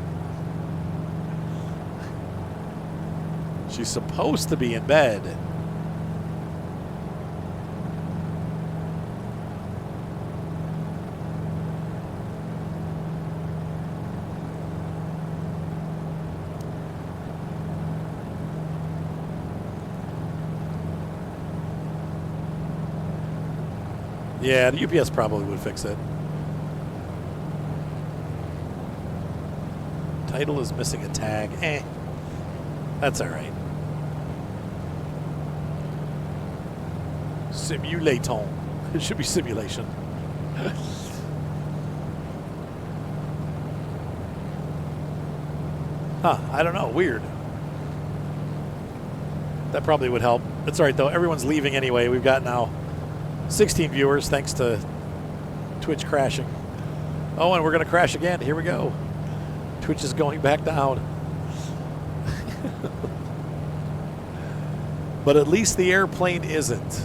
She's supposed to be in bed. Yeah, the UPS probably would fix it. Title is missing a tag. That's all right. Simulaton. It should be simulation. Huh, I don't know. Weird. That probably would help. That's all right, though. Everyone's leaving anyway. We've got now 16 viewers thanks to Twitch crashing. Oh, and we're going to crash again. Here we go. Twitch is going back down. But at least the airplane isn't.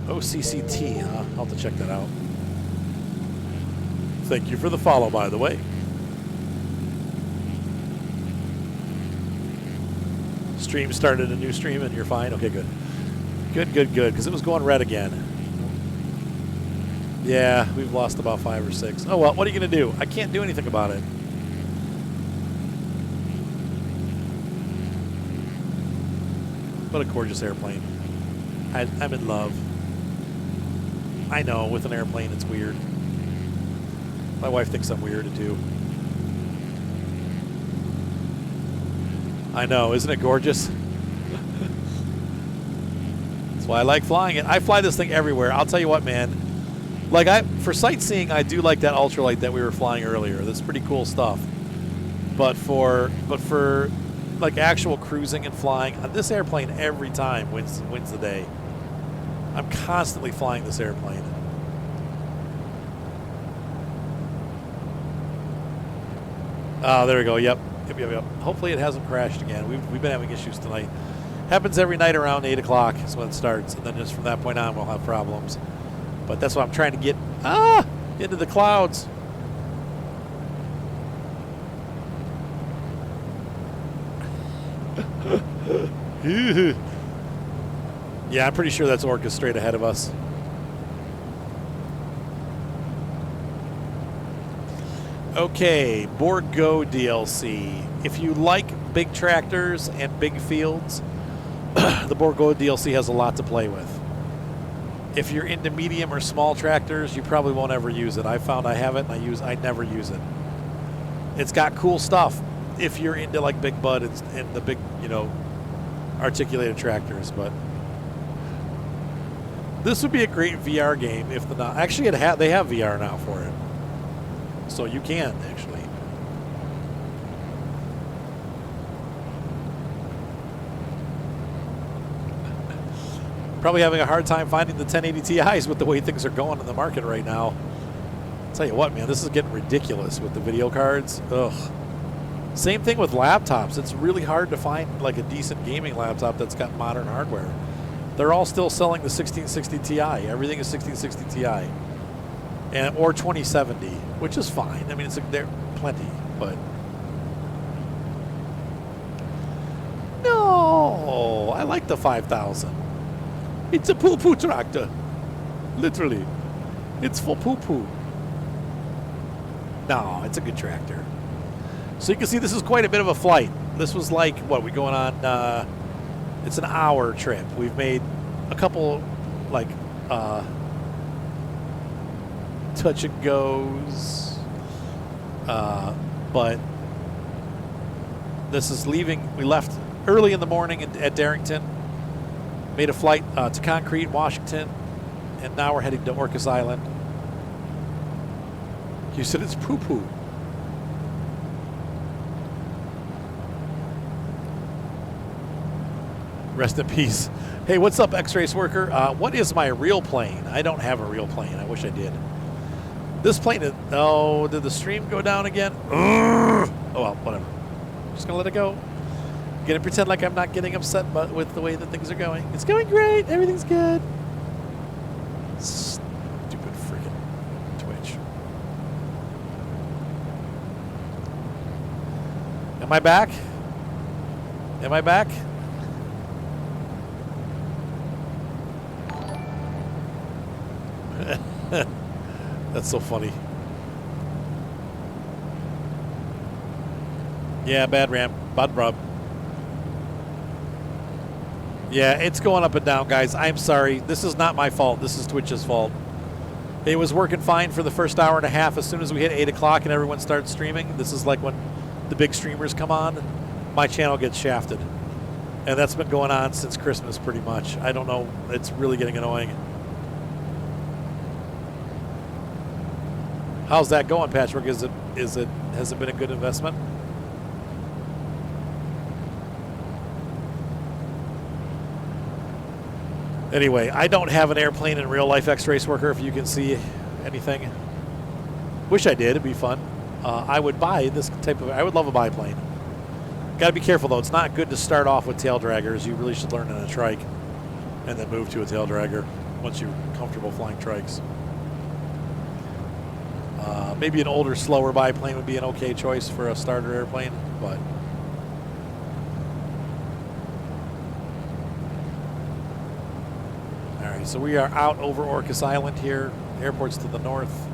OCCT, huh? I'll have to check that out. Thank you for the follow, by the way. Stream started a new stream and you're fine? Okay, good. Good, because it was going red again. Yeah, we've lost about 5 or 6. Oh, well, what are you going to do? I can't do anything about it. What a gorgeous airplane. I'm in love. I know, with an airplane it's weird. My wife thinks I'm weird too. I know, isn't it gorgeous? That's why I like flying it. I fly this thing everywhere. I'll tell you what, man. Like for sightseeing, I do like that ultralight that we were flying earlier. That's pretty cool stuff. But for like actual cruising and flying, this airplane every time wins the day. I'm constantly flying this airplane. Oh, there we go. Yep. Hopefully it hasn't crashed again. We've been having issues tonight. Happens every night around 8 o'clock is when it starts. And then just from that point on, we'll have problems. But that's why I'm trying to get into the clouds. Yeah, I'm pretty sure that's Orcas straight ahead of us. Okay, Borgo DLC. If you like big tractors and big fields, the Borgo DLC has a lot to play with. If you're into medium or small tractors, you probably won't ever use it. I found I have it and I never use it. It's got cool stuff if you're into like Big Bud and the big, you know, articulated tractors, but this would be a great VR game if the actually they have VR now for it. So you can actually. Probably having a hard time finding the 1080 Ti's with the way things are going in the market right now. I'll tell you what, man, this is getting ridiculous with the video cards. Ugh. Same thing with laptops. It's really hard to find like a decent gaming laptop that's got modern hardware. They're all still selling the 1660 Ti. Everything is 1660 Ti. And or 2070, which is fine. I mean, they're plenty, but no, I like the 5000. It's a poo-poo tractor, literally. It's for poo-poo. No, it's a good tractor. So you can see this is quite a bit of a flight. This was like what we going on. It's an hour trip. We've made a couple like touch and goes, but this is leaving. We left early in the morning at Darrington, made a flight to Concrete, Washington, and now we're heading to Orcas Island. You said it's poo-poo. Rest in peace. Hey, what's up, X-Race Worker? What is my real plane? I don't have a real plane. I wish I did. This plane is... Oh, did the stream go down again? Oh, well, whatever. Just going to let it go. I'm going to pretend like I'm not getting upset with the way that things are going. It's going great. Everything's good. Stupid freaking Twitch. Am I back? Am I back? That's so funny. Yeah, bad ramp. Bad rub. Yeah, it's going up and down, guys. I'm sorry. This is not my fault. This is Twitch's fault. It was working fine for the first hour and a half. As soon as we hit 8 o'clock and everyone starts streaming, this is like when the big streamers come on, my channel gets shafted. And that's been going on since Christmas pretty much. I don't know. It's really getting annoying. How's that going, Patchwork? Has it been a good investment? Anyway, I don't have an airplane in real life, X-Race Worker, if you can see anything. Wish I did. It'd be fun. I would buy this type of... I would love a biplane. Got to be careful, though. It's not good to start off with tail draggers. You really should learn in a trike and then move to a tail dragger once you're comfortable flying trikes. Maybe an older, slower biplane would be an okay choice for a starter airplane, but... Alright, so we are out over Orcas Island here. Airport's to the north.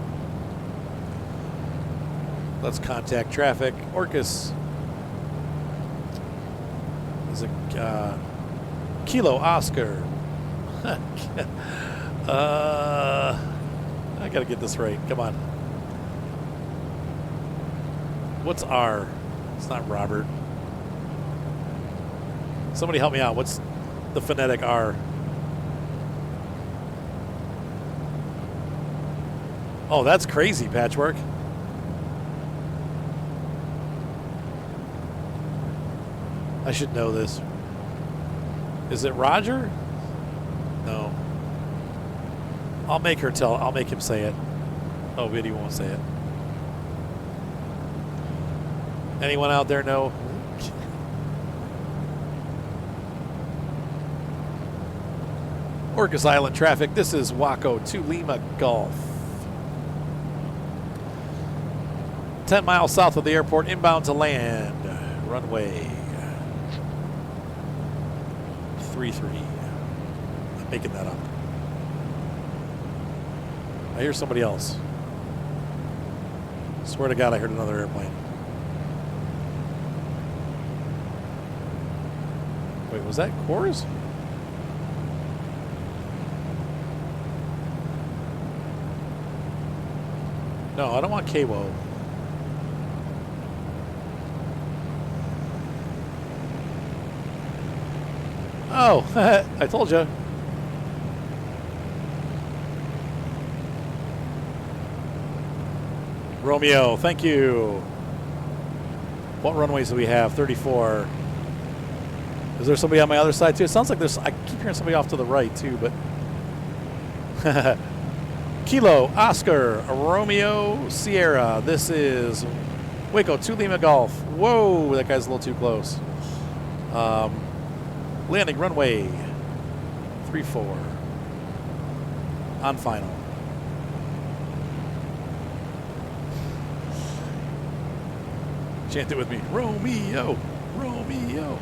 Let's contact traffic. Orcas is a Kilo Oscar. I gotta get this right. Come on. What's R? It's not Robert. Somebody help me out. What's the phonetic R? Oh, that's crazy, Patchwork. I should know this. Is it Roger? No. I'll make him say it. Oh, Biddy won't say it. Anyone out there know? Orcas Island traffic. This is Waco to Lima Golf. 10 miles south of the airport, inbound to land. Runway 33. I'm making that up. I hear somebody else. Swear to God, I heard another airplane. Wait, was that KORS? No, I don't want KWO. Oh, I told you. Romeo, thank you. What runways do we have? 34. Is there somebody on my other side too? It sounds like there's, I keep hearing somebody off to the right too, but. Kilo, Oscar, Romeo, Sierra. This is Waco 2 Lima Golf. Whoa, that guy's a little too close. Landing runway 34 on final. Chant it with me. Romeo, Romeo.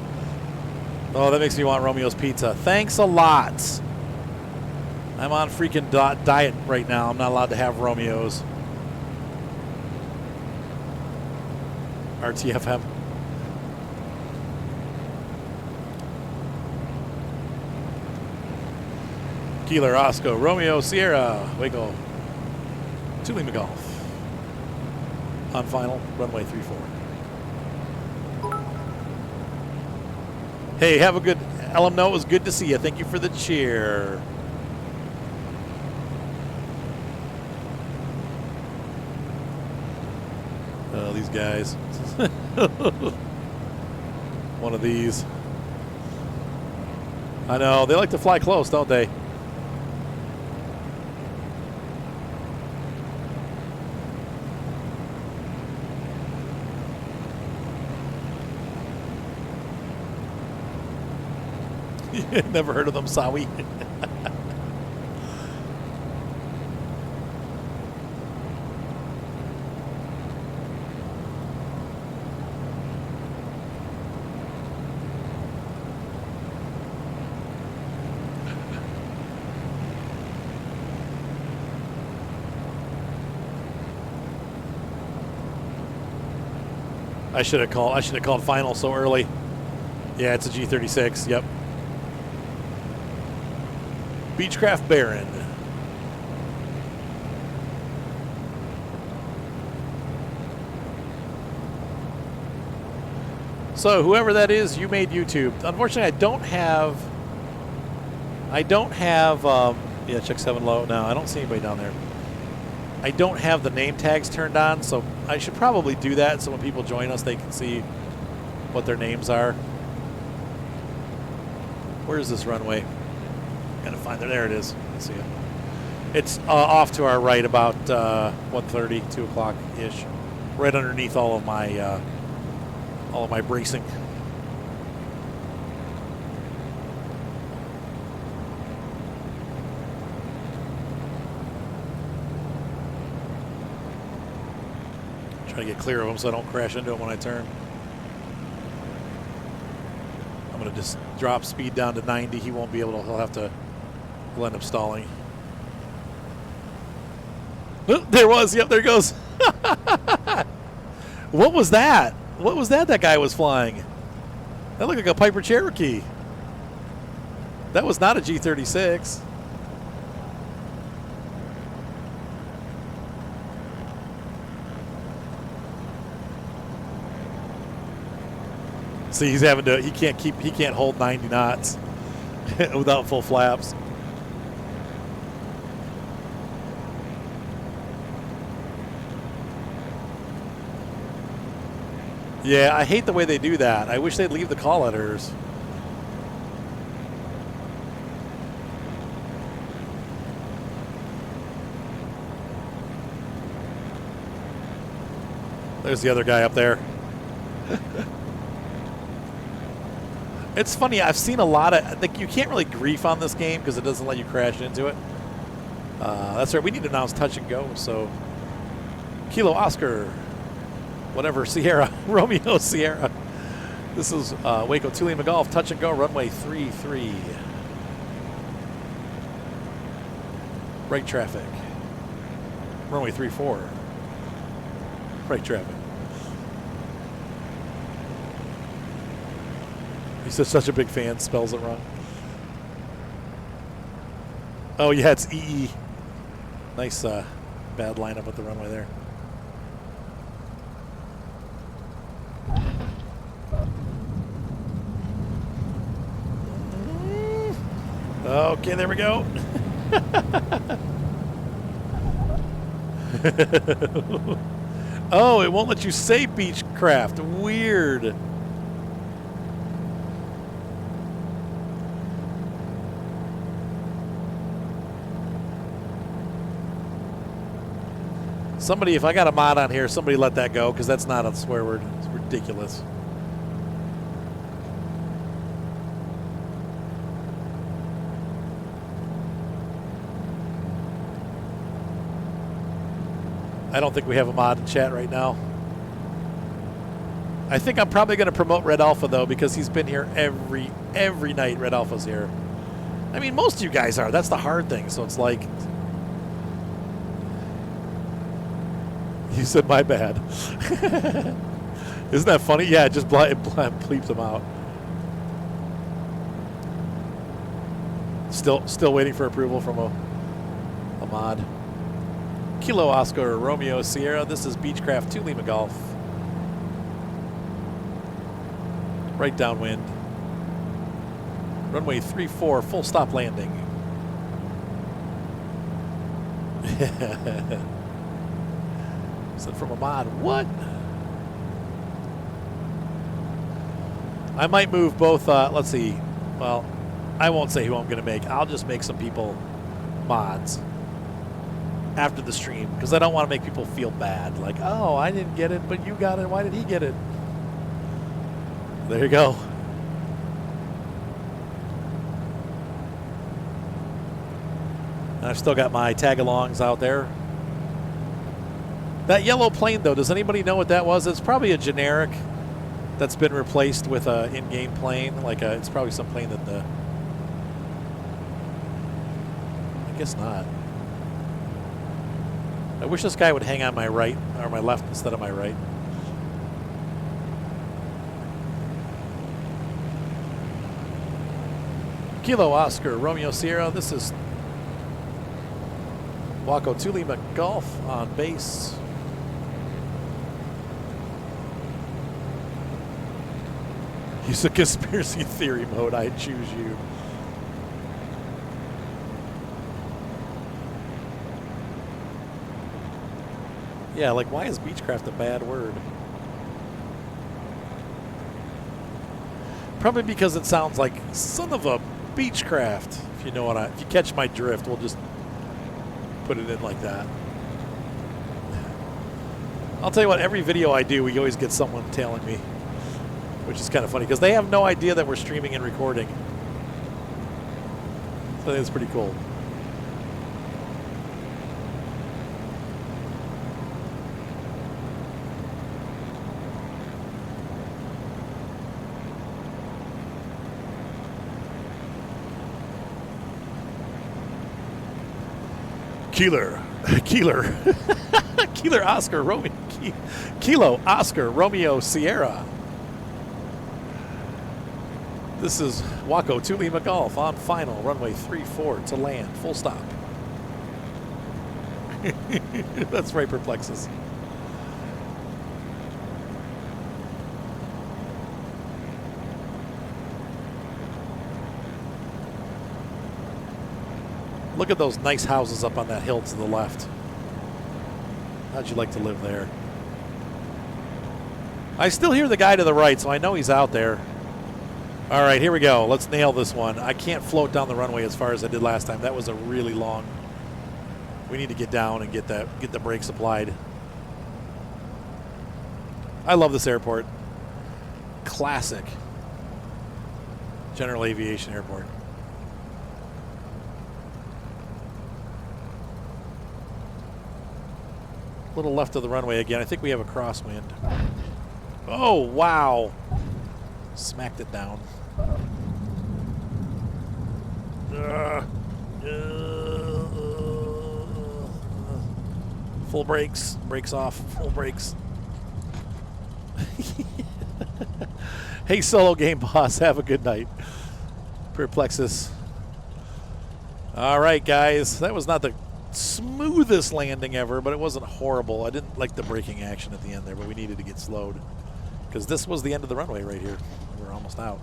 Oh, that makes me want Romeo's Pizza. Thanks a lot. I'm on freaking diet right now. I'm not allowed to have Romeos. RTFM. Keeler, Oscar, Romeo, Sierra, Waco. 2 Lima Golf. On final, runway 34. Hey, have a good, let them know it was good to see you. Thank you for the cheer. Oh, these guys. One of these. I know, they like to fly close, don't they? Never heard of them, Sawi. I should have called final so early. Yeah, it's a G36. Yep. Beechraft Baron. So whoever that is, you made YouTube. Unfortunately, I don't have. Yeah, check 7 low. No, I don't see anybody down there. I don't have the name tags turned on, so I should probably do that so when people join us, they can see what their names are. Where is this runway? Gotta find it. There it is. Let's see it. It's off to our right, about 1:30, 2 o'clock ish, right underneath all of my bracing. Trying to get clear of them so I don't crash into them when I turn. I'm gonna just drop speed down to 90. He won't be able to. He'll end up stalling. Oh, there was. Yep, there goes. What was that? What was that guy was flying? That looked like a Piper Cherokee. That was not a G36. See, he's having to. He can't hold 90 knots without full flaps. Yeah, I hate the way they do that. I wish they'd leave the call letters. There's the other guy up there. It's funny, I've seen a lot of, like, you can't really grief on this game because it doesn't let you crash into it. That's right, we need to announce touch and go, so. Kilo Oscar, whatever, Sierra, Romeo Sierra. This is Waco 2 Lima Golf, touch and go, runway 33. Right traffic. Runway 34. Right traffic. He's such a big fan, spells it wrong. Oh, yeah, it's EE. Nice bad lineup at the runway there. Okay, there we go. Oh, it won't let you say Beechcraft. Weird. Somebody, if I got a mod on here, somebody let that go, because that's not a swear word. It's ridiculous. I don't think we have a mod in chat right now. I think I'm probably going to promote Red Alpha, though, because he's been here every night. Red Alpha's here. I mean, most of you guys are. That's the hard thing. So it's like... You said my bad. Isn't that funny? Yeah, it just bleeps them out. Still waiting for approval from a mod. Kilo Oscar Romeo Sierra. This is Beechcraft 2 Lima Golf. Right downwind. Runway 34, full stop landing. Said from a mod. What? I might move both. Let's see. Well, I won't say who I'm going to make. I'll just make some people mods after the stream, because I don't want to make people feel bad. Like, oh, I didn't get it, but you got it. Why did he get it? There you go. And I've still got my tag-alongs out there. That yellow plane, though, does anybody know what that was? It's probably a generic that's been replaced with an in-game plane. Like, it's probably some plane that the... I guess not. I wish this guy would hang on my right, or my left instead of my right. Kilo Oscar Romeo Sierra. This is Waco 2 Lima Golf on base. Use a conspiracy theory mode. I choose you. Yeah, like, why is Beechcraft a bad word? Probably because it sounds like son of a Beechcraft. If you know what if you catch my drift, we'll just put it in like that. I'll tell you what, every video I do, we always get someone telling me, which is kind of funny, because they have no idea that we're streaming and recording. So I think it's pretty cool. Keeler Oscar Romeo Kilo Oscar Romeo Sierra. This is Waco 2 Lima Golf on final, runway 34 to land, full stop. That's right, Perplexus. Look at those nice houses up on that hill to the left. How'd you like to live there? I still hear the guy to the right, so I know he's out there. All right, here we go. Let's nail this one. I can't float down the runway as far as I did last time. That was a really long. We need to get down and get the brakes applied. I love this airport. Classic general aviation airport. A little left of the runway again. I think we have a crosswind. Oh, wow. Smacked it down. Full brakes. Brakes off. Full brakes. Hey, Solo Game Boss, have a good night. Perplexus. All right, guys. That was not the smoothest landing ever, but it wasn't horrible. I didn't like the braking action at the end there, but we needed to get slowed because this was the end of the runway right here. We were almost out.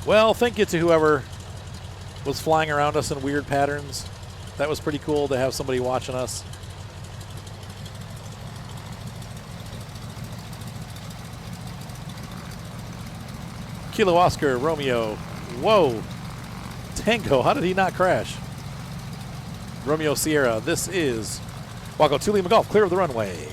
Well, thank you to whoever was flying around us in weird patterns. That was pretty cool to have somebody watching us. Kilo Oscar, Romeo. Whoa. Tango, how did he not crash? Romeo Sierra, this is Waco 2 Lima Golf, clear of the runway.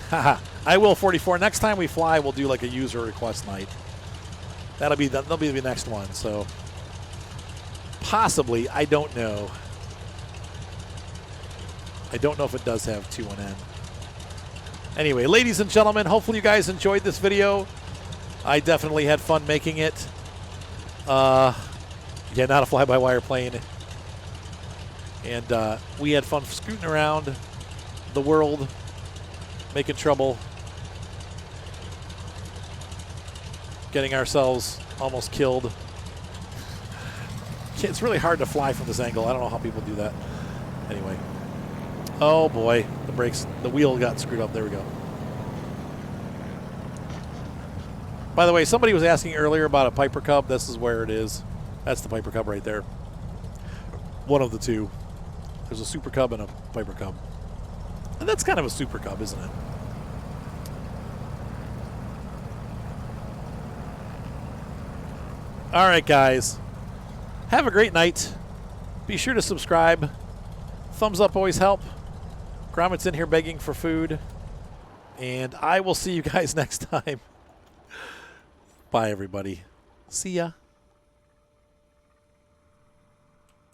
Haha, I will 44. Next time we fly, we'll do like a user request night. That'll be the next one, so possibly, I don't know. I don't know if it does have 2-1N. Anyway, ladies and gentlemen, hopefully you guys enjoyed this video. I definitely had fun making it. Yeah, not a fly-by-wire plane. And we had fun scooting around the world, making trouble, getting ourselves almost killed. It's really hard to fly from this angle. I don't know how people do that. Anyway. Oh boy, the brakes, the wheel got screwed up. There we go. By the way, somebody was asking earlier about a Piper Cub. This is where it is. That's the Piper Cub right there. One of the two. There's a Super Cub and a Piper Cub. And that's kind of a Super Cub, isn't it? All right, guys. Have a great night. Be sure to subscribe. Thumbs up always help. Gromit's in here begging for food. And I will see you guys next time. Bye, everybody. See ya.